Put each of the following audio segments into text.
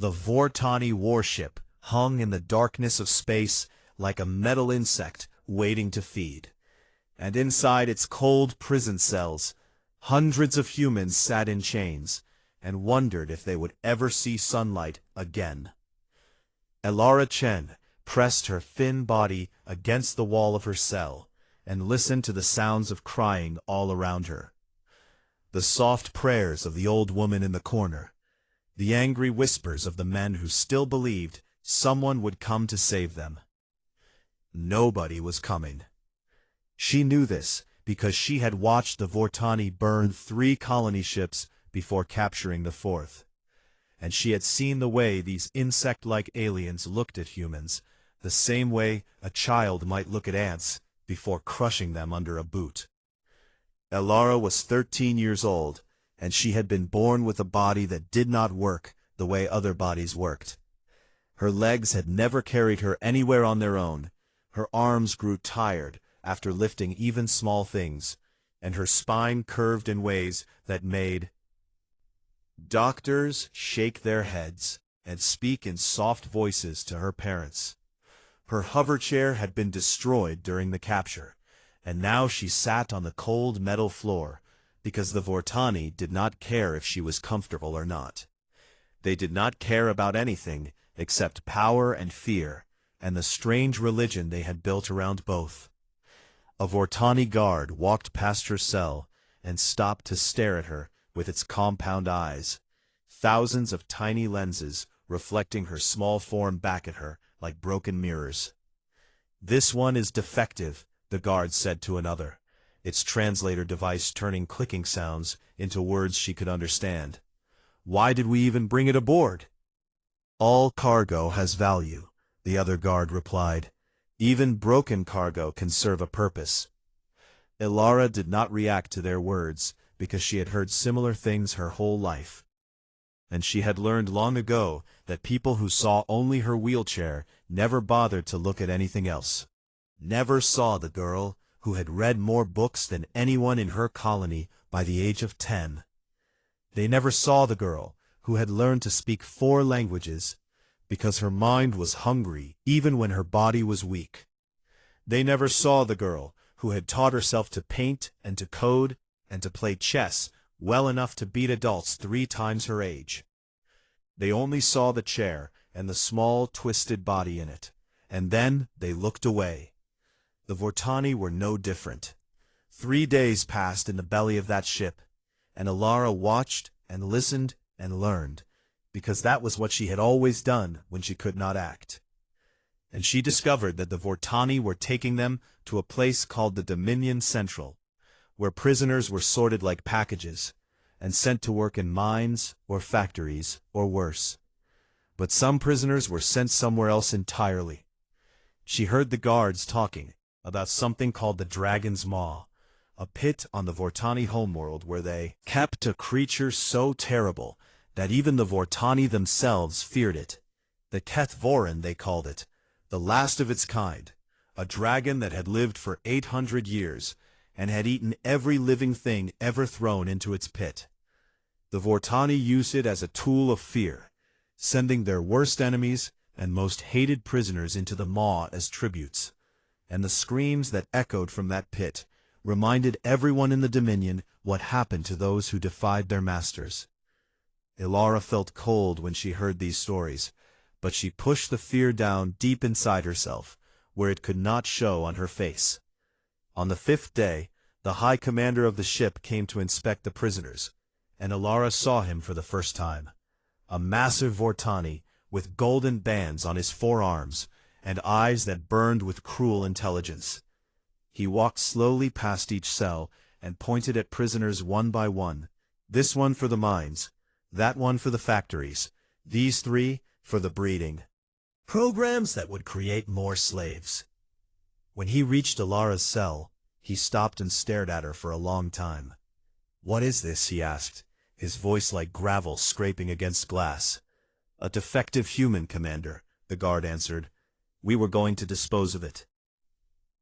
The Vortani warship hung in the darkness of space like a metal insect waiting to feed. And inside its cold prison cells, hundreds of humans sat in chains and wondered if they would ever see sunlight again. Elara Chen pressed her thin body against the wall of her cell and listened to the sounds of crying all around her. The soft prayers of the old woman in the corner, the angry whispers of the men who still believed someone would come to save them. Nobody was coming. She knew this because she had watched the Vortani burn 3 colony ships before capturing the 4th. And she had seen the way these insect-like aliens looked at humans, the same way a child might look at ants before crushing them under a boot. Elara was 13 years old, and she had been born with a body that did not work the way other bodies worked. Her legs had never carried her anywhere on their own, her arms grew tired after lifting even small things, and her spine curved in ways that made doctors shake their heads and speak in soft voices to her parents. Her hover chair had been destroyed during the capture, and now she sat on the cold metal floor, because the Vortani did not care if she was comfortable or not. They did not care about anything except power and fear, and the strange religion they had built around both. A Vortani guard walked past her cell and stopped to stare at her with its compound eyes, thousands of tiny lenses reflecting her small form back at her like broken mirrors. "This one is defective," the guard said to another, its translator device turning clicking sounds into words she could understand. "Why did we even bring it aboard?" "All cargo has value," the other guard replied. "Even broken cargo can serve a purpose." Elara did not react to their words because she had heard similar things her whole life. And she had learned long ago that people who saw only her wheelchair never bothered to look at anything else. Never saw the girl who had read more books than anyone in her colony by the age of 10. They never saw the girl who had learned to speak 4 languages because her mind was hungry even when her body was weak. They never saw the girl who had taught herself to paint and to code and to play chess well enough to beat adults 3 times her age. They only saw the chair and the small, twisted body in it, and then they looked away. The Vortani were no different. 3 days passed in the belly of that ship, and Elara watched and listened and learned, because that was what she had always done when she could not act. And she discovered that the Vortani were taking them to a place called the Dominion Central, where prisoners were sorted like packages, and sent to work in mines or factories or worse. But some prisoners were sent somewhere else entirely. She heard the guards talking about something called the Dragon's Maw, a pit on the Vortani homeworld where they kept a creature so terrible that even the Vortani themselves feared it. The Kethvoran, they called it, the last of its kind, a dragon that had lived for 800 years and had eaten every living thing ever thrown into its pit. The Vortani used it as a tool of fear, sending their worst enemies and most hated prisoners into the maw as tributes, and the screams that echoed from that pit reminded everyone in the Dominion what happened to those who defied their masters. Elara felt cold when she heard these stories, but she pushed the fear down deep inside herself, where it could not show on her face. On the 5th day, the High Commander of the ship came to inspect the prisoners, and Elara saw him for the first time. A massive Vortani with golden bands on his forearms and eyes that burned with cruel intelligence. He walked slowly past each cell and pointed at prisoners one by one, this one for the mines, that one for the factories, these 3 for the breeding programs that would create more slaves. When he reached Elara's cell, he stopped and stared at her for a long time. "What is this?" he asked, his voice like gravel scraping against glass. "A defective human, Commander," the guard answered. "We were going to dispose of it."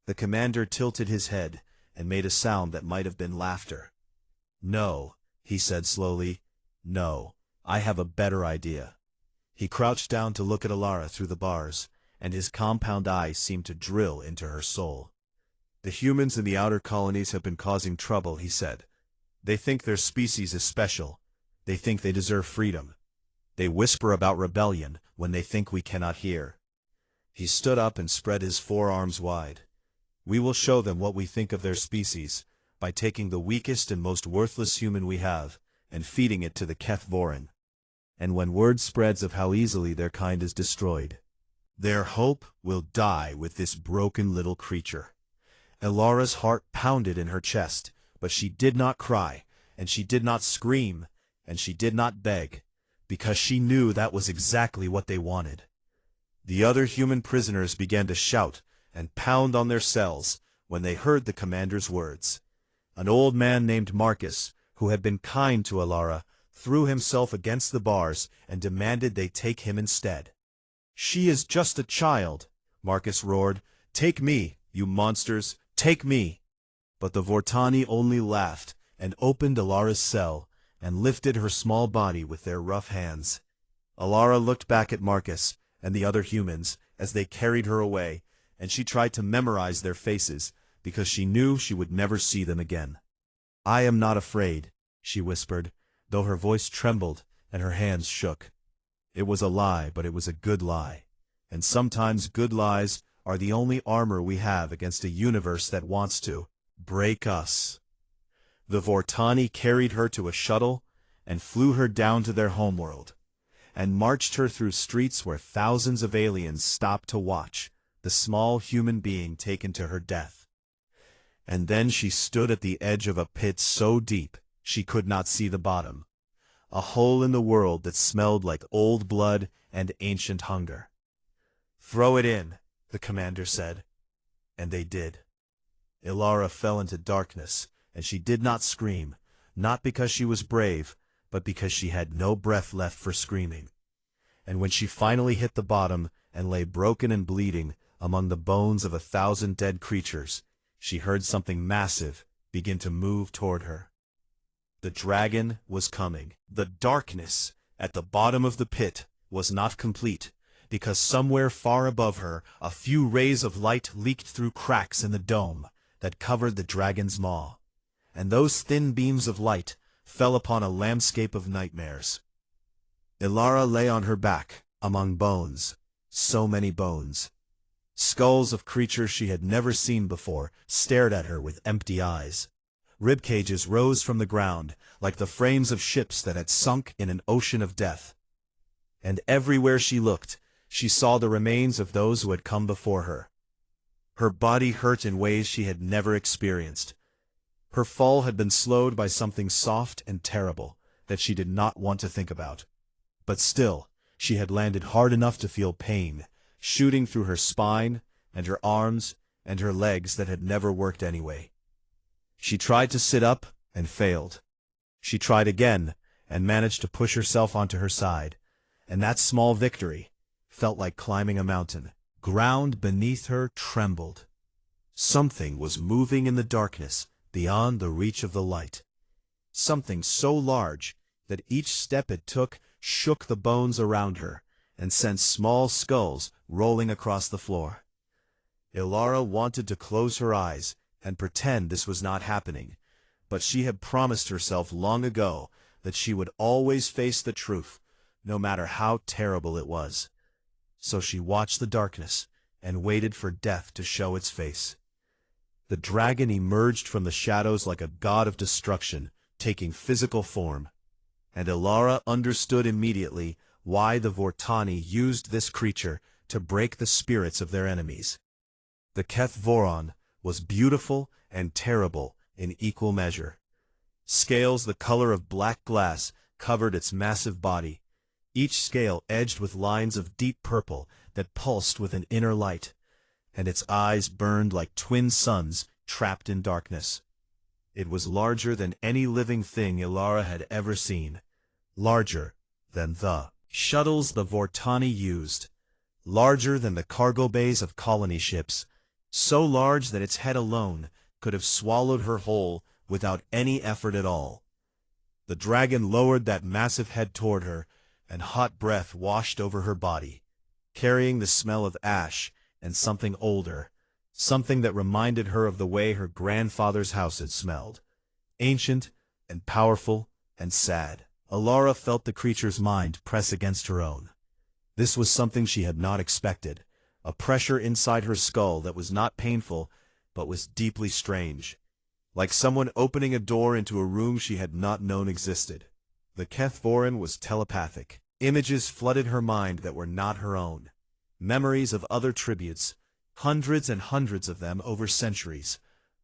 The commander tilted his head and made a sound that might have been laughter. "No," he said slowly. "No, I have a better idea." He crouched down to look at Alara through the bars, and his compound eyes seemed to drill into her soul. "The humans in the outer colonies have been causing trouble," he said. "They think their species is special. They think they deserve freedom. They whisper about rebellion when they think we cannot hear." He stood up and spread his forearms wide. "We will show them what we think of their species, by taking the weakest and most worthless human we have, and feeding it to the Keth-Vorin. And when word spreads of how easily their kind is destroyed, their hope will die with this broken little creature." Elara's heart pounded in her chest, but she did not cry, and she did not scream, and she did not beg, because she knew that was exactly what they wanted. The other human prisoners began to shout and pound on their cells when they heard the commander's words. An old man named Marcus, who had been kind to Alara, threw himself against the bars and demanded they take him instead. "She is just a child," Marcus roared. "Take me, you monsters, take me!" But the Vortani only laughed and opened Alara's cell and lifted her small body with their rough hands. Alara looked back at Marcus and the other humans as they carried her away, and she tried to memorize their faces because she knew she would never see them again. "I am not afraid," she whispered, though her voice trembled and her hands shook. It was a lie, but it was a good lie. And sometimes good lies are the only armor we have against a universe that wants to break us. The Vortani carried her to a shuttle and flew her down to their homeworld, and marched her through streets where thousands of aliens stopped to watch the small human being taken to her death. And then she stood at the edge of a pit so deep she could not see the bottom, a hole in the world that smelled like old blood and ancient hunger. "Throw it in," the commander said. And they did. Alara fell into darkness, and she did not scream, not because she was brave, but because she had no breath left for screaming. And when she finally hit the bottom and lay broken and bleeding among the bones of 1,000 dead creatures, she heard something massive begin to move toward her. The dragon was coming. The darkness at the bottom of the pit was not complete, because somewhere far above her a few rays of light leaked through cracks in the dome that covered the dragon's maw, and those thin beams of light fell upon a landscape of nightmares. Alara lay on her back, among bones, so many bones. Skulls of creatures she had never seen before stared at her with empty eyes. Rib cages rose from the ground, like the frames of ships that had sunk in an ocean of death. And everywhere she looked, she saw the remains of those who had come before her. Her body hurt in ways she had never experienced. Her fall had been slowed by something soft and terrible that she did not want to think about. But still, she had landed hard enough to feel pain, shooting through her spine and her arms and her legs that had never worked anyway. She tried to sit up and failed. She tried again and managed to push herself onto her side, and that small victory felt like climbing a mountain. Ground beneath her trembled. Something was moving in the darkness beyond the reach of the light. Something so large that each step it took shook the bones around her and sent small skulls rolling across the floor. Alara wanted to close her eyes and pretend this was not happening, but she had promised herself long ago that she would always face the truth, no matter how terrible it was. So she watched the darkness and waited for death to show its face. The dragon emerged from the shadows like a god of destruction, taking physical form, and Alara understood immediately why the Vortani used this creature to break the spirits of their enemies. The Keth-Voron was beautiful and terrible in equal measure. Scales the color of black glass covered its massive body, each scale edged with lines of deep purple that pulsed with an inner light, and its eyes burned like twin suns trapped in darkness. It was larger than any living thing Alara had ever seen, larger than the shuttles the Vortani used, larger than the cargo bays of colony ships, so large that its head alone could have swallowed her whole without any effort at all. The dragon lowered that massive head toward her, and hot breath washed over her body, carrying the smell of ash and something older, something that reminded her of the way her grandfather's house had smelled, ancient and powerful and sad. Alara felt the creature's mind press against her own. This was something she had not expected, a pressure inside her skull that was not painful, but was deeply strange, like someone opening a door into a room she had not known existed. The Kethvorin was telepathic. Images flooded her mind that were not her own. Memories of other tributes, hundreds and hundreds of them over centuries,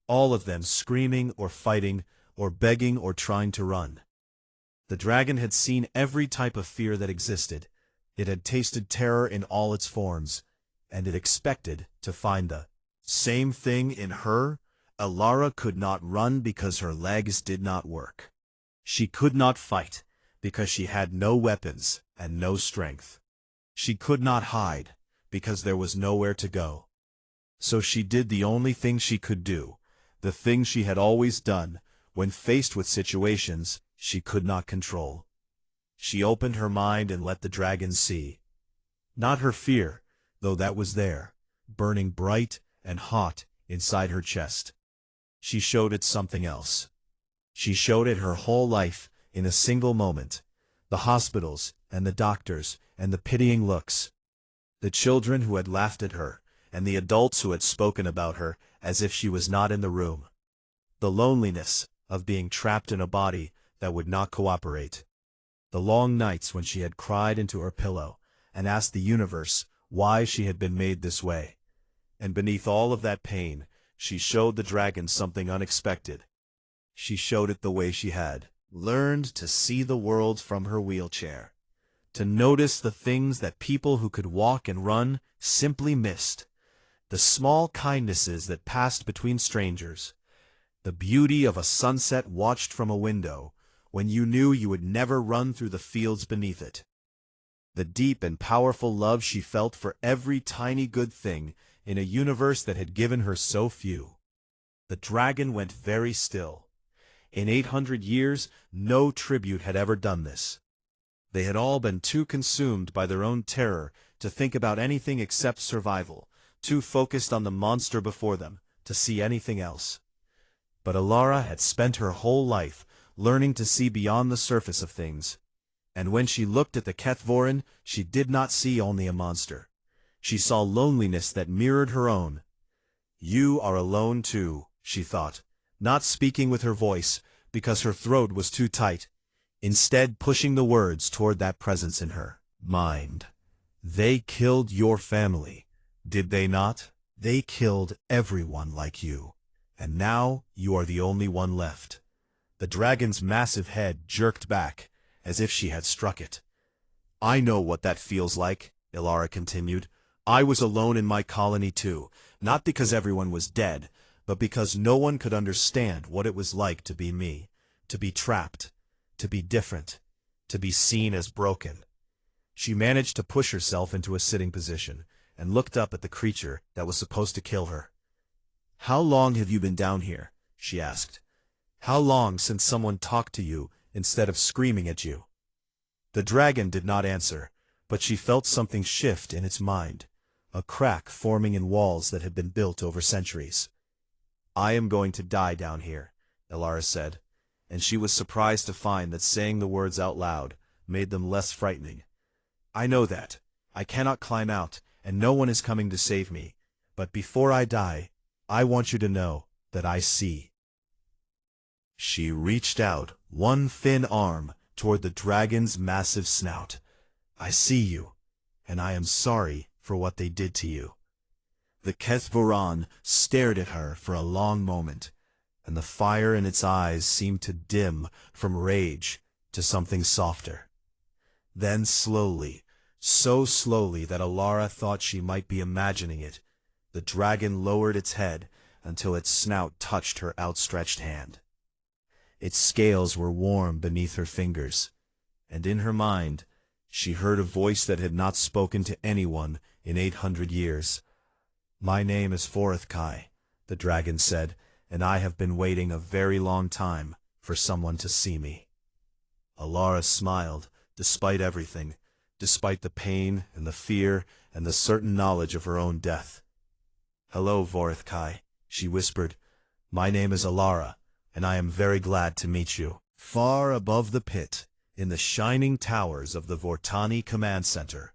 all of them screaming or fighting or begging or trying to run. The dragon had seen every type of fear that existed. It had tasted terror in all its forms, and it expected to find the same thing in her. Alara could not run because her legs did not work. She could not fight because she had no weapons and no strength. She could not hide because there was nowhere to go. So she did the only thing she could do, the thing she had always done when faced with situations she could not control. She opened her mind and let the dragon see. Not her fear, though that was there, burning bright and hot inside her chest. She showed it something else. She showed it her whole life in a single moment. The hospitals and the doctors and the pitying looks. The children who had laughed at her and the adults who had spoken about her as if she was not in the room. The loneliness of being trapped in a body that would not cooperate. The long nights when she had cried into her pillow and asked the universe why she had been made this way. And beneath all of that pain, she showed the dragon something unexpected. She showed it the way she had learned to see the world from her wheelchair, to notice the things that people who could walk and run simply missed, the small kindnesses that passed between strangers, the beauty of a sunset watched from a window when you knew you would never run through the fields beneath it, the deep and powerful love she felt for every tiny good thing in a universe that had given her so few. The dragon went very still. In 800 years, no tribute had ever done this. They had all been too consumed by their own terror to think about anything except survival, too focused on the monster before them to see anything else. But Alara had spent her whole life learning to see beyond the surface of things, and when she looked at the Kethvorin, she did not see only a monster. She saw loneliness that mirrored her own. You are alone too, she thought, not speaking with her voice because her throat was too tight, instead pushing the words toward that presence in her mind. They killed your family, did they not? They killed everyone like you, and now you are the only one left. The dragon's massive head jerked back, as if she had struck it. I know what that feels like, Alara continued. I was alone in my colony too, not because everyone was dead, but because no one could understand what it was like to be me, to be trapped, to be different, to be seen as broken. She managed to push herself into a sitting position and looked up at the creature that was supposed to kill her. How long have you been down here? She asked. How long since someone talked to you instead of screaming at you? The dragon did not answer, but she felt something shift in its mind, a crack forming in walls that had been built over centuries. I am going to die down here, Alara said, and she was surprised to find that saying the words out loud made them less frightening. I know that. I cannot climb out, and no one is coming to save me, but before I die, I want you to know that I see. She reached out one thin arm toward the dragon's massive snout. I see you, and I am sorry for what they did to you. The Kethvorin stared at her for a long moment, and the fire in its eyes seemed to dim from rage to something softer. Then slowly, so slowly that Alara thought she might be imagining it, the dragon lowered its head until its snout touched her outstretched hand. Its scales were warm beneath her fingers, and in her mind she heard a voice that had not spoken to anyone in 800 years. My name is Forithkai, the dragon said, and I have been waiting a very long time for someone to see me. Alara smiled, despite everything, despite the pain and the fear and the certain knowledge of her own death. "Hello, Vorithkai," she whispered. "My name is Alara, and I am very glad to meet you." Far above the pit, in the shining towers of the Vortani Command Center,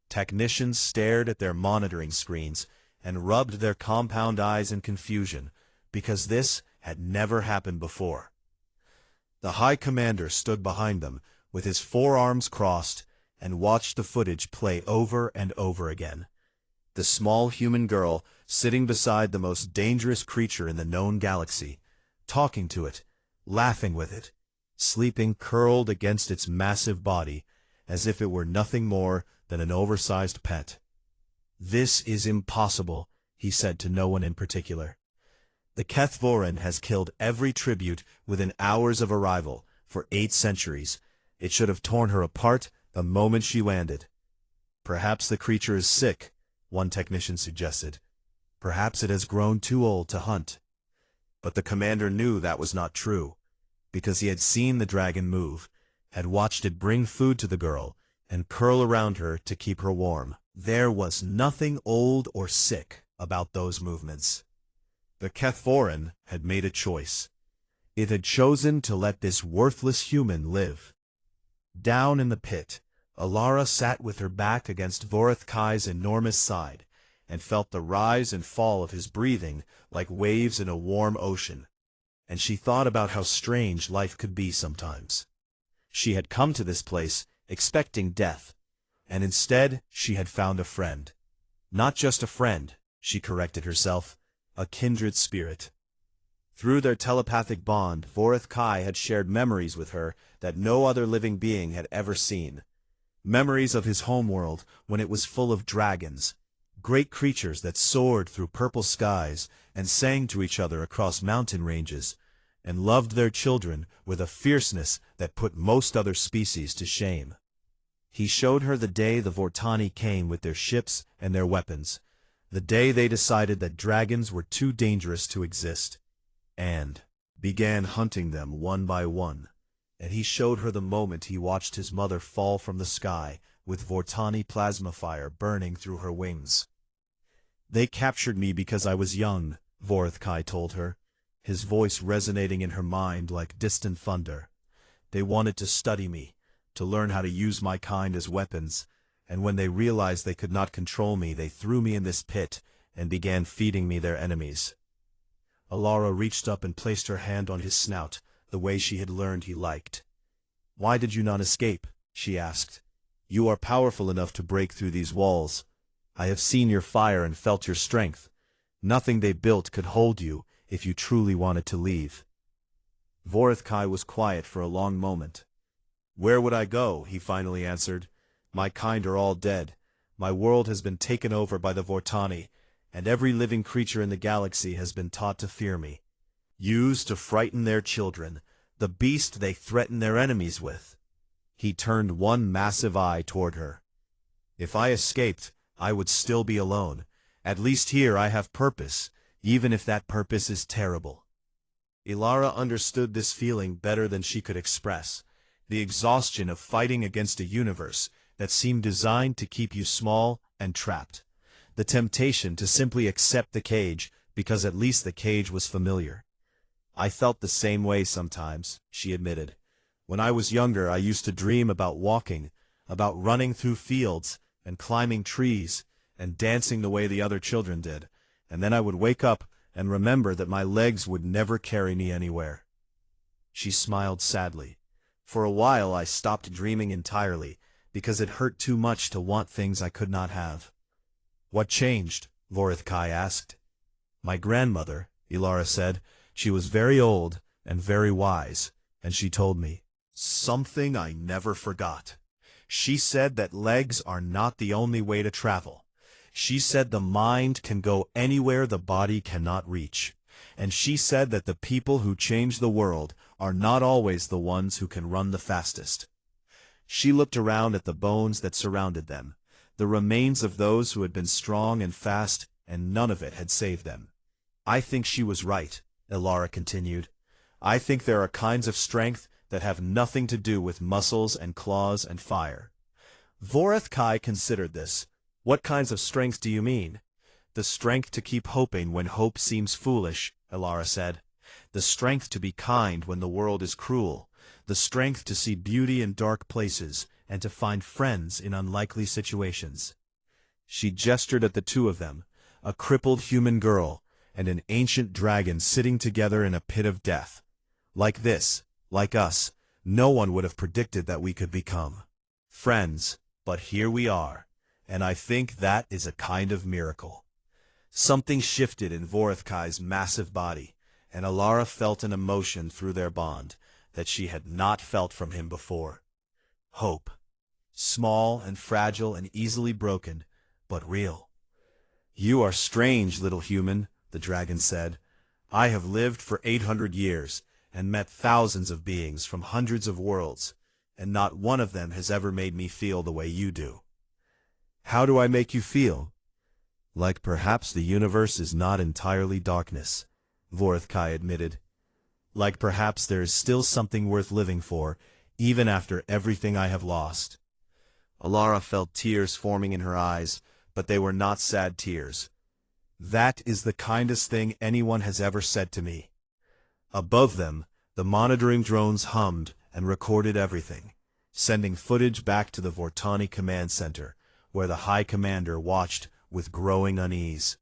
technicians stared at their monitoring screens and rubbed their compound eyes in confusion, because this had never happened before. The High Commander stood behind them, with his forearms crossed, and watched the footage play over and over again. The small human girl sitting beside the most dangerous creature in the known galaxy, talking to it, laughing with it, sleeping curled against its massive body, as if it were nothing more than an oversized pet. "This is impossible," he said to no one in particular. "The Kethvorin has killed every tribute within hours of arrival for 8 centuries. It should have torn her apart the moment she landed." "Perhaps the creature is sick," one technician suggested. "Perhaps it has grown too old to hunt." But the commander knew that was not true, because he had seen the dragon move, had watched it bring food to the girl, and curl around her to keep her warm. There was nothing old or sick about those movements. The Kethvorin had made a choice. It had chosen to let this worthless human live. Down in the pit, Alara sat with her back against Vorithkai's enormous side, and felt the rise and fall of his breathing like waves in a warm ocean. And she thought about how strange life could be sometimes. She had come to this place expecting death, and instead she had found a friend. Not just a friend, she corrected herself, a kindred spirit. Through their telepathic bond, Vorithkai had shared memories with her that no other living being had ever seen. Memories of his homeworld when it was full of dragons, great creatures that soared through purple skies and sang to each other across mountain ranges, and loved their children with a fierceness that put most other species to shame. He showed her the day the Vortani came with their ships and their weapons, the day they decided that dragons were too dangerous to exist, and began hunting them one by one. And he showed her the moment he watched his mother fall from the sky with Vortani plasma fire burning through her wings. "They captured me because I was young," Vorithkai told her, his voice resonating in her mind like distant thunder. "They wanted to study me, to learn how to use my kind as weapons, and when they realized they could not control me, they threw me in this pit and began feeding me their enemies." Alara reached up and placed her hand on his snout, the way she had learned he liked. "Why did you not escape?" she asked. "You are powerful enough to break through these walls. I have seen your fire and felt your strength. Nothing they built could hold you if you truly wanted to leave." Vorithkai was quiet for a long moment. "Where would I go?" he finally answered. "My kind are all dead. My world has been taken over by the Vortani, and every living creature in the galaxy has been taught to fear me. Used to frighten their children, the beast they threaten their enemies with." He turned one massive eye toward her. "If I escaped, I would still be alone. At least here I have purpose, even if that purpose is terrible." Alara understood this feeling better than she could express, the exhaustion of fighting against a universe that seemed designed to keep you small and trapped, the temptation to simply accept the cage because at least the cage was familiar. "I felt the same way sometimes," she admitted. "When I was younger, I used to dream about walking, about running through fields, and climbing trees, and dancing the way the other children did, and then I would wake up and remember that my legs would never carry me anywhere." She smiled sadly. "For a while I stopped dreaming entirely, because it hurt too much to want things I could not have." "What changed?" Vorithkai asked. "My grandmother," Alara said. "She was very old and very wise, and she told me something I never forgot. She said that legs are not the only way to travel. She said the mind can go anywhere the body cannot reach. And she said that the people who change the world are not always the ones who can run the fastest." She looked around at the bones that surrounded them, the remains of those who had been strong and fast, and none of it had saved them. "I think she was right," Alara continued. "I think there are kinds of strength that have nothing to do with muscles and claws and fire. Vorethkai considered this. What kinds of strength do you mean? The strength to keep hoping when hope seems foolish, Elara said. The strength to be kind when the world is cruel. The strength to see beauty in dark places and to find friends in unlikely situations. She gestured at the two of them, a crippled human girl and an ancient dragon sitting together in a pit of death. Like this, like us, no one would have predicted that we could become friends, but here we are, and I think that is a kind of miracle. Something shifted in Vorethkai's massive body, and Elara felt an emotion through their bond that she had not felt from him before. Hope. Small and fragile and easily broken, but real. You are strange, little human, the dragon said. I have lived for 800 years and met thousands of beings from hundreds of worlds, and not one of them has ever made me feel the way you do. How do I make you feel? Like perhaps the universe is not entirely darkness, Vorethkai admitted. Like perhaps there is still something worth living for, even after everything I have lost. Elara felt tears forming in her eyes, but they were not sad tears. That is the kindest thing anyone has ever said to me. Above them, the monitoring drones hummed and recorded everything, sending footage back to the Vortani command center, where the High Commander watched with growing unease.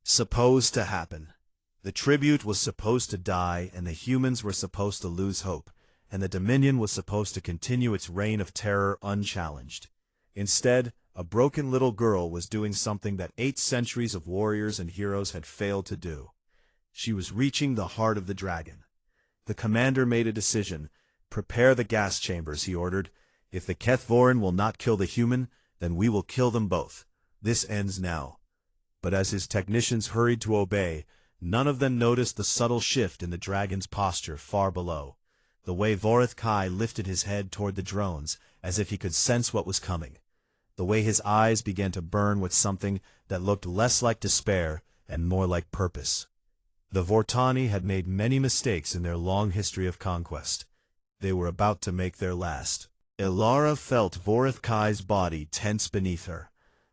Supposed to happen. The tribute was supposed to die, and the humans were supposed to lose hope, and the Dominion was supposed to continue its reign of terror unchallenged. Instead, a broken little girl was doing something that 8 centuries of warriors and heroes had failed to do. She was reaching the heart of the dragon. The commander made a decision. Prepare the gas chambers, he ordered. If the Kethvorin will not kill the human, then we will kill them both. This ends now. But as his technicians hurried to obey, none of them noticed the subtle shift in the dragon's posture far below. The way Vorethkai lifted his head toward the drones, as if he could sense what was coming. The way his eyes began to burn with something that looked less like despair and more like purpose. The Vortani had made many mistakes in their long history of conquest. They were about to make their last. Elara felt Vorethkai's body tense beneath her,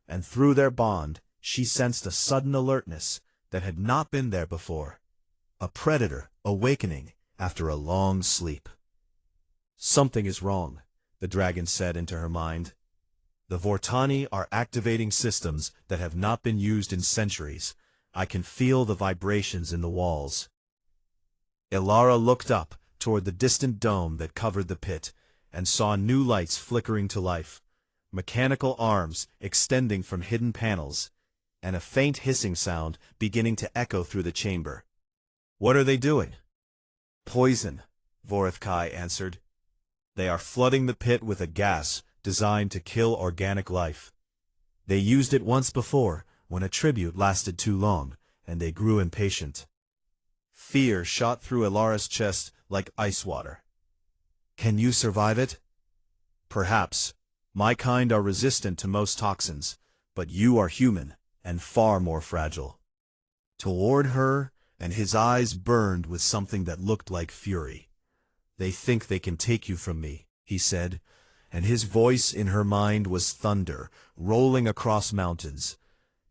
and through their bond, she sensed a sudden alertness that had not been there before. A predator awakening after a long sleep. Something is wrong, the dragon said into her mind. The Vortani are activating systems that have not been used in centuries. I can feel the vibrations in the walls. Elara looked up toward the distant dome that covered the pit, and saw new lights flickering to life, mechanical arms extending from hidden panels, and a faint hissing sound beginning to echo through the chamber. What are they doing? Poison, Vorethkai answered. They are flooding the pit with a gas designed to kill organic life. They used it once before, when a tribute lasted too long, and they grew impatient. Fear shot through Elara's chest like ice water. Can you survive it? Perhaps. My kind are resistant to most toxins, but you are human, and far more fragile. Toward her, and his eyes burned with something that looked like fury. They think they can take you from me, he said, and his voice in her mind was thunder, rolling across mountains.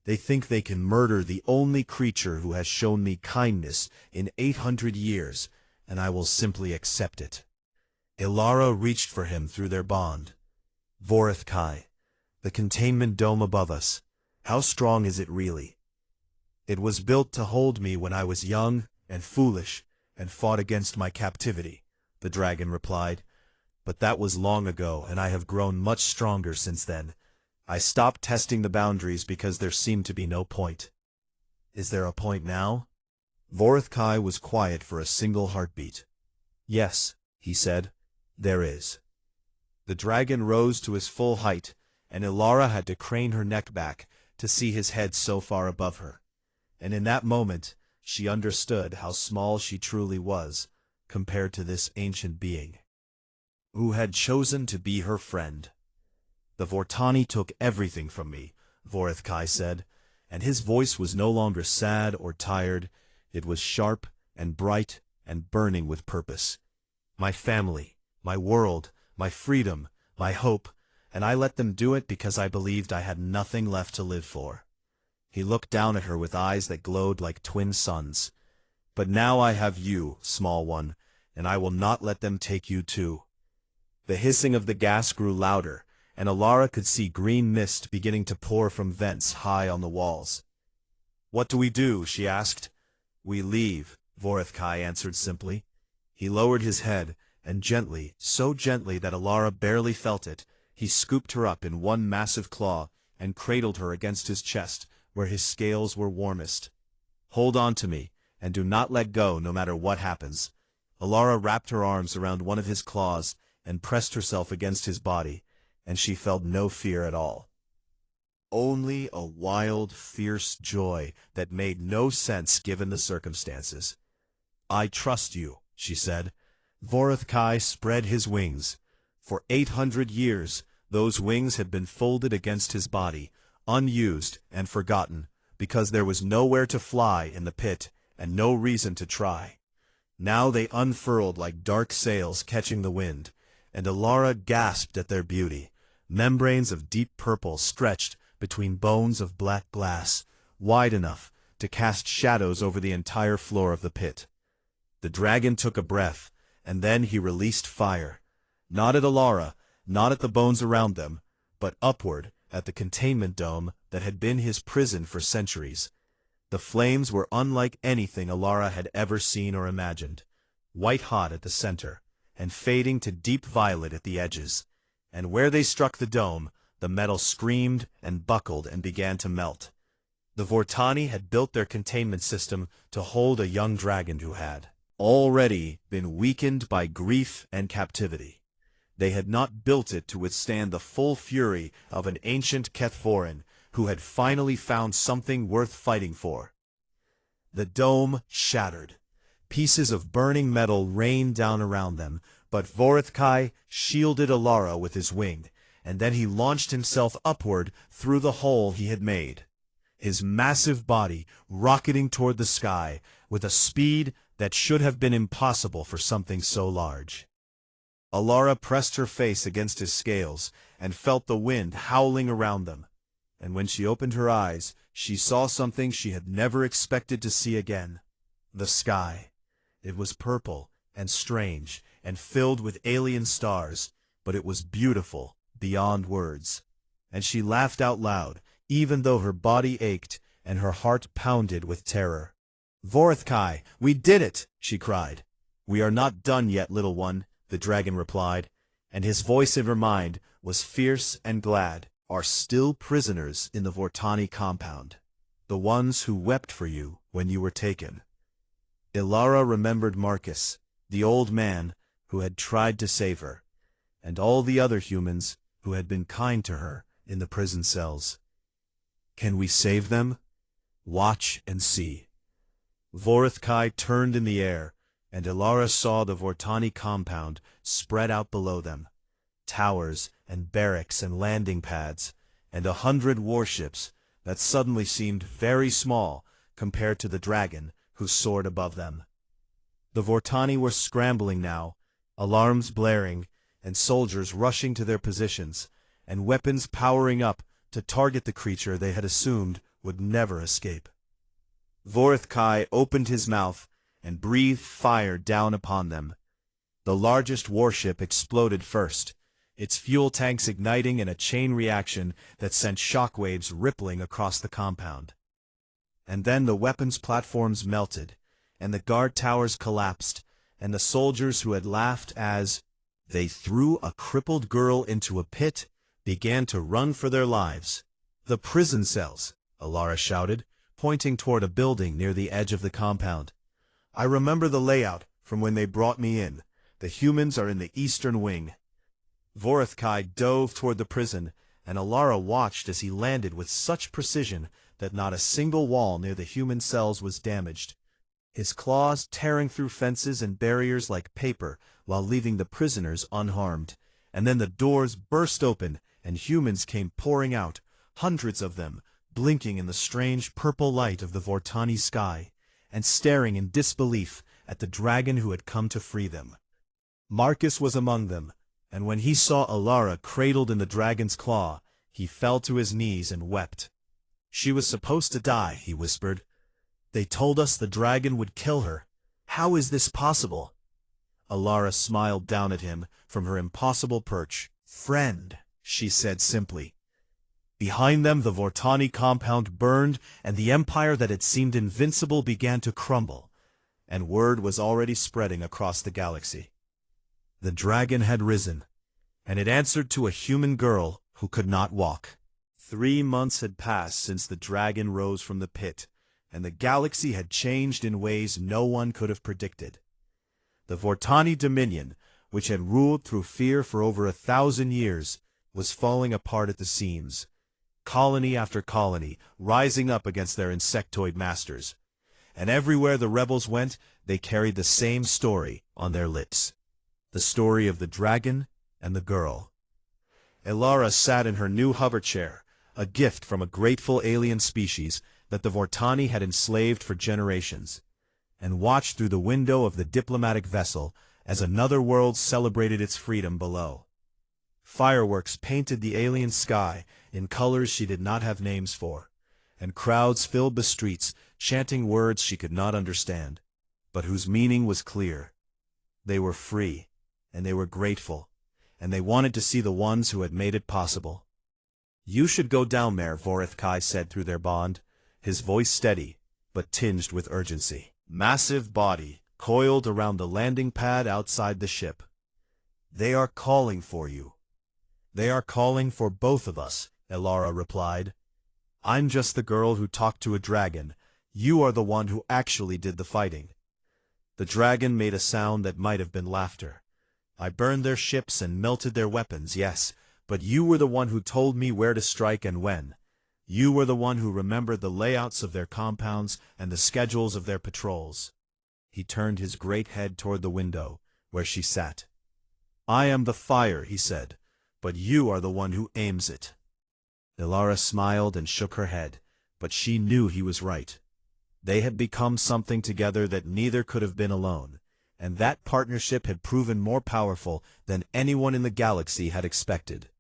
They think they can murder the only creature who has shown me kindness in 800 years, and I will simply accept it. Elara reached for him through their bond. Vorethkai, the containment dome above us, how strong is it really? It was built to hold me when I was young and foolish and fought against my captivity, the dragon replied. But that was long ago, and I have grown much stronger since then. I stopped testing the boundaries because there seemed to be no point. Is there a point now? Vorethkai was quiet for a single heartbeat. Yes, he said, there is. The dragon rose to his full height, and Elara had to crane her neck back to see his head so far above her. And in that moment, she understood how small she truly was, compared to this ancient being, who had chosen to be her friend. The Vortani took everything from me, Vorethkai said, and his voice was no longer sad or tired. It was sharp and bright and burning with purpose. my family, my world, my freedom, my hope, and I let them do it because I believed I had nothing left to live for. He looked down at her with eyes that glowed like twin suns. But now I have you, small one, and I will not let them take you too. The hissing of the gas grew louder, and Alara could see green mist beginning to pour from vents high on the walls. What do we do? She asked. We leave, Vorithkai answered simply. He lowered his head, and gently, so gently that Alara barely felt it, he scooped her up in one massive claw and cradled her against his chest, where his scales were warmest. Hold on to me, and do not let go no matter what happens. Alara wrapped her arms around one of his claws and pressed herself against his body, and she felt no fear at all. Only a wild, fierce joy that made no sense given the circumstances. I trust you, she said. Vorithkai spread his wings. For 800 years, those wings had been folded against his body, unused and forgotten, because there was nowhere to fly in the pit and no reason to try. Now they unfurled like dark sails catching the wind, and Alara gasped at their beauty. Membranes of deep purple stretched between bones of black glass, wide enough to cast shadows over the entire floor of the pit. The dragon took a breath, and then he released fire. Not at Alara, not at the bones around them, but upward at the containment dome that had been his prison for centuries. The flames were unlike anything Alara had ever seen or imagined, white-hot at the center, and fading to deep violet at the edges. And where they struck the dome, the metal screamed and buckled and began to melt. The Vortani had built their containment system to hold a young dragon who had already been weakened by grief and captivity. They had not built it to withstand the full fury of an ancient Kethvorin who had finally found something worth fighting for. The dome shattered. Pieces of burning metal rained down around them, but Vorithkai shielded Alara with his wing, and then he launched himself upward through the hole he had made, his massive body rocketing toward the sky with a speed that should have been impossible for something so large. Alara pressed her face against his scales and felt the wind howling around them, and when she opened her eyes, she saw something she had never expected to see again. The sky. It was purple and strange and filled with alien stars, but it was beautiful beyond words. And she laughed out loud, even though her body ached and her heart pounded with terror. Vorithkai, we did it, she cried. We are not done yet, little one, the dragon replied, and his voice in her mind was fierce and glad. Are still prisoners in the Vortani compound, the ones who wept for you when you were taken. Alara remembered Marcus, the old man who had tried to save her, and all the other humans who had been kind to her in the prison cells. Can we save them? Watch and see. Vorithkai turned in the air, and Alara saw the Vortani compound spread out below them. Towers and barracks and landing pads, and 100 warships that suddenly seemed very small compared to the dragon who soared above them. The Vortani were scrambling now, alarms blaring, and soldiers rushing to their positions, and weapons powering up to target the creature they had assumed would never escape. Vorithkai opened his mouth and breathed fire down upon them. The largest warship exploded first, its fuel tanks igniting in a chain reaction that sent shockwaves rippling across the compound. And then the weapons platforms melted, and the guard towers collapsed, and the soldiers who had laughed as they threw a crippled girl into a pit began to run for their lives. The prison cells, Alara shouted, pointing toward a building near the edge of the compound. I remember the layout from when they brought me in. The humans are in the eastern wing. Vorithkai dove toward the prison, and Alara watched as he landed with such precision that not a single wall near the human cells was damaged, his claws tearing through fences and barriers like paper while leaving the prisoners unharmed. And then the doors burst open, and humans came pouring out, hundreds of them, blinking in the strange purple light of the Vortani sky, and staring in disbelief at the dragon who had come to free them. Marcus was among them, and when he saw Alara cradled in the dragon's claw, he fell to his knees and wept. "She was supposed to die," he whispered. "They told us the dragon would kill her. How is this possible?" Alara smiled down at him from her impossible perch. "Friend," she said simply. Behind them the Vortani compound burned, and the empire that had seemed invincible began to crumble, and word was already spreading across the galaxy. The dragon had risen, and it answered to a human girl who could not walk. 3 months had passed since the dragon rose from the pit, and the galaxy had changed in ways no one could have predicted. The Vortani Dominion, which had ruled through fear for over 1,000 years, was falling apart at the seams, colony after colony rising up against their insectoid masters. And everywhere the rebels went, they carried the same story on their lips. The story of the dragon and the girl. Alara sat in her new hover chair, a gift from a grateful alien species that the Vortani had enslaved for generations, and watched through the window of the diplomatic vessel as another world celebrated its freedom below. Fireworks painted the alien sky in colors she did not have names for, and crowds filled the streets chanting words she could not understand, but whose meaning was clear. They were free, and they were grateful, and they wanted to see the ones who had made it possible. "You should go down there," Vorithkai said through their bond, his voice steady, but tinged with urgency. Massive body coiled around the landing pad outside the ship. "They are calling for you." "They are calling for both of us," Alara replied. "I'm just the girl who talked to a dragon. You are the one who actually did the fighting." The dragon made a sound that might have been laughter. "I burned their ships and melted their weapons, yes, but you were the one who told me where to strike and when. You were the one who remembered the layouts of their compounds and the schedules of their patrols." He turned his great head toward the window, where she sat. "I am the fire," he said, "but you are the one who aims it." Alara smiled and shook her head, but she knew he was right. They had become something together that neither could have been alone, and that partnership had proven more powerful than anyone in the galaxy had expected.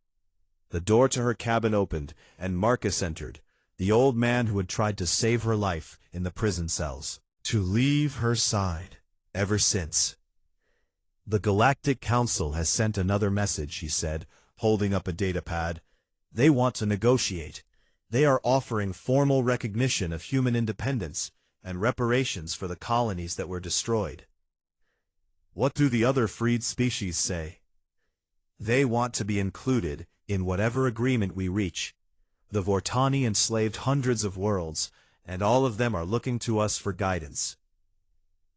The door to her cabin opened, and Marcus entered, the old man who had tried to save her life in the prison cells. "To leave her side, ever since." "The Galactic Council has sent another message," he said, holding up a datapad. "They want to negotiate. They are offering formal recognition of human independence and reparations for the colonies that were destroyed." "What do the other freed species say?" "They want to be included in whatever agreement we reach. The Vortani enslaved hundreds of worlds, and all of them are looking to us for guidance."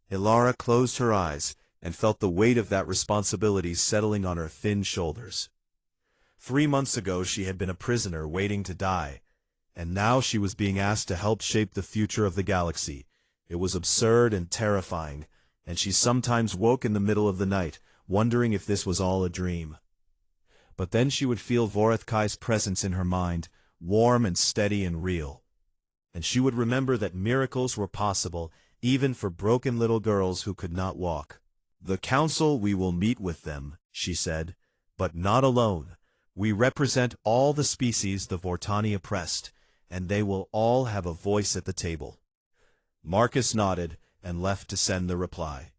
Alara closed her eyes and felt the weight of that responsibility settling on her thin shoulders. 3 months ago she had been a prisoner waiting to die, and now she was being asked to help shape the future of the galaxy. It was absurd and terrifying, and she sometimes woke in the middle of the night, wondering if this was all a dream. But then she would feel Vorithkai's presence in her mind, warm and steady and real. And she would remember that miracles were possible, even for broken little girls who could not walk. "The Council, we will meet with them," she said, "but not alone. We represent all the species the Vortani oppressed, and they will all have a voice at the table." Marcus nodded and left to send the reply.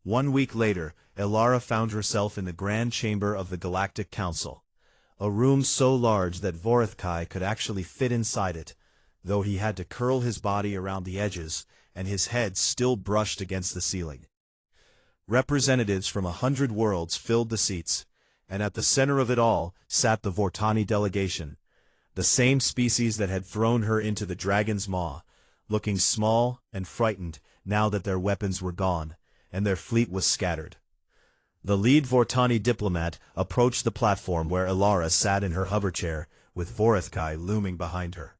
1 week later, Alara found herself in the Grand Chamber of the Galactic Council, a room so large that Vorithkai could actually fit inside it, though he had to curl his body around the edges, and his head still brushed against the ceiling. Representatives from 100 worlds filled the seats, and at the center of it all sat the Vortani delegation, the same species that had thrown her into the dragon's maw, looking small and frightened now that their weapons were gone, and their fleet was scattered. The lead Vortani diplomat approached the platform where Alara sat in her hover chair, with Vorithkai looming behind her.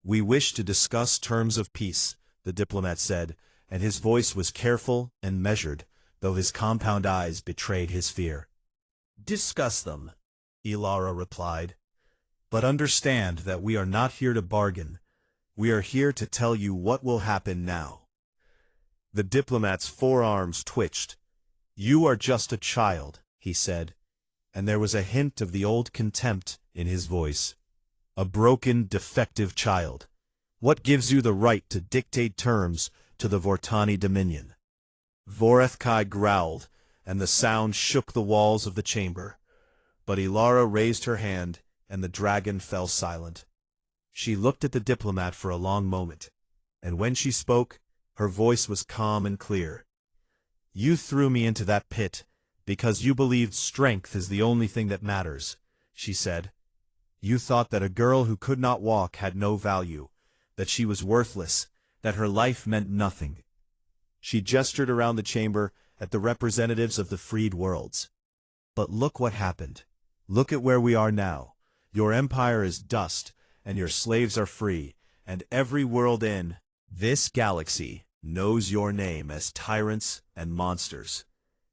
"We wish to discuss terms of peace," the diplomat said, and his voice was careful and measured, though his compound eyes betrayed his fear. "Discuss them," Alara replied. "But understand that we are not here to bargain. We are here to tell you what will happen now." The diplomat's forearms twitched. "You are just a child," he said, and there was a hint of the old contempt in his voice. "A broken, defective child. What gives you the right to dictate terms to the Vortani Dominion?" Vorethkai growled, and the sound shook the walls of the chamber. But Ilara raised her hand, and the dragon fell silent. She looked at the diplomat for a long moment, and when she spoke, her voice was calm and clear. "You threw me into that pit because you believed strength is the only thing that matters," she said. "You thought that a girl who could not walk had no value, that she was worthless, that her life meant nothing." She gestured around the chamber at the representatives of the freed worlds. "But look what happened. Look at where we are now. Your empire is dust, and your slaves are free, and every world in this galaxy knows your name as tyrants and monsters."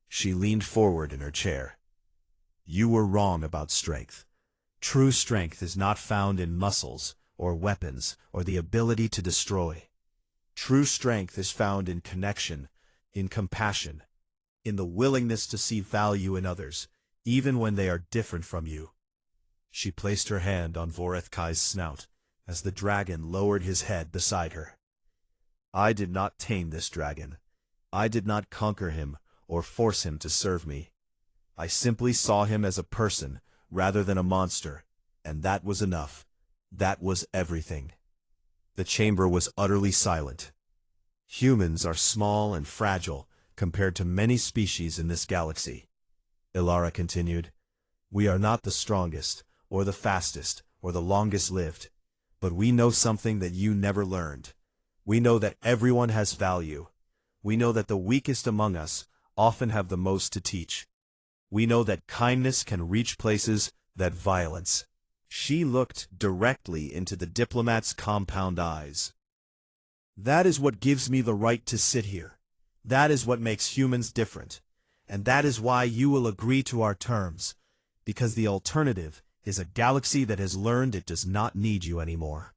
She leaned forward in her chair. "You were wrong about strength. True strength is not found in muscles, or weapons, or the ability to destroy. True strength is found in connection, in compassion, in the willingness to see value in others, even when they are different from you." She placed her hand on Vorethkai's snout, as the dragon lowered his head beside her. "I did not tame this dragon. I did not conquer him or force him to serve me. I simply saw him as a person rather than a monster, and that was enough. That was everything." The chamber was utterly silent. "Humans are small and fragile compared to many species in this galaxy," Ilara continued. "We are not the strongest, or the fastest, or the longest lived, but we know something that you never learned. We know that everyone has value. We know that the weakest among us often have the most to teach. We know that kindness can reach places that violence." She looked directly into the diplomat's compound eyes. "That is what gives me the right to sit here. That is what makes humans different. And that is why you will agree to our terms, because the alternative is a galaxy that has learned it does not need you anymore."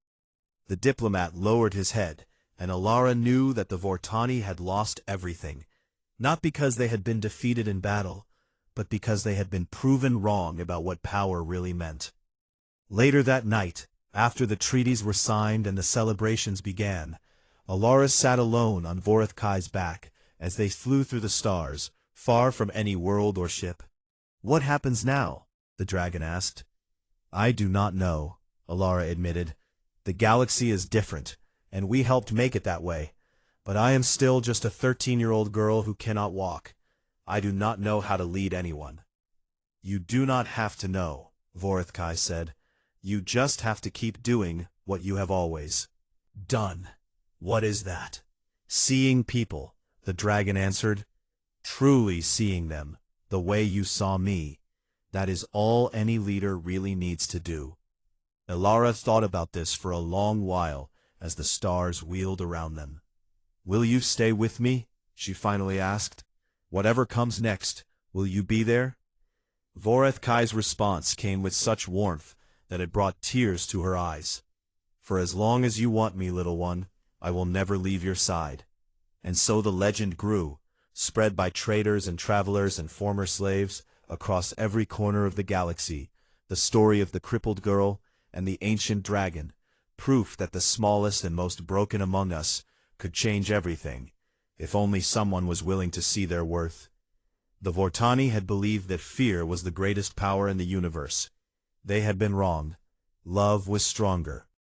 The diplomat lowered his head, and Ilara knew that the Vortani had lost everything, not because they had been defeated in battle, but because they had been proven wrong about what power really meant. Later that night, after the treaties were signed and the celebrations began, Ilara sat alone on Vorethkai's back as they flew through the stars, far from any world or ship. "What happens now?" the dragon asked. "I do not know," Ilara admitted. "The galaxy is different, and we helped make it that way. But I am still just a 13-year-old girl who cannot walk. I do not know how to lead anyone." "You do not have to know," Vorethkai said. "You just have to keep doing what you have always done." "What is that?" "Seeing people," the dragon answered. "Truly seeing them, the way you saw me. That is all any leader really needs to do." Ilara thought about this for a long while as the stars wheeled around them. "Will you stay with me?" she finally asked. "Whatever comes next, will you be there?" Vorethkai's response came with such warmth that it brought tears to her eyes. "For as long as you want me, little one, I will never leave your side." And so the legend grew, spread by traders and travelers and former slaves across every corner of the galaxy, the story of the crippled girl and the ancient dragon, proof that the smallest and most broken among us could change everything, if only someone was willing to see their worth. The Vortani had believed that fear was the greatest power in the universe. They had been wrong. Love was stronger.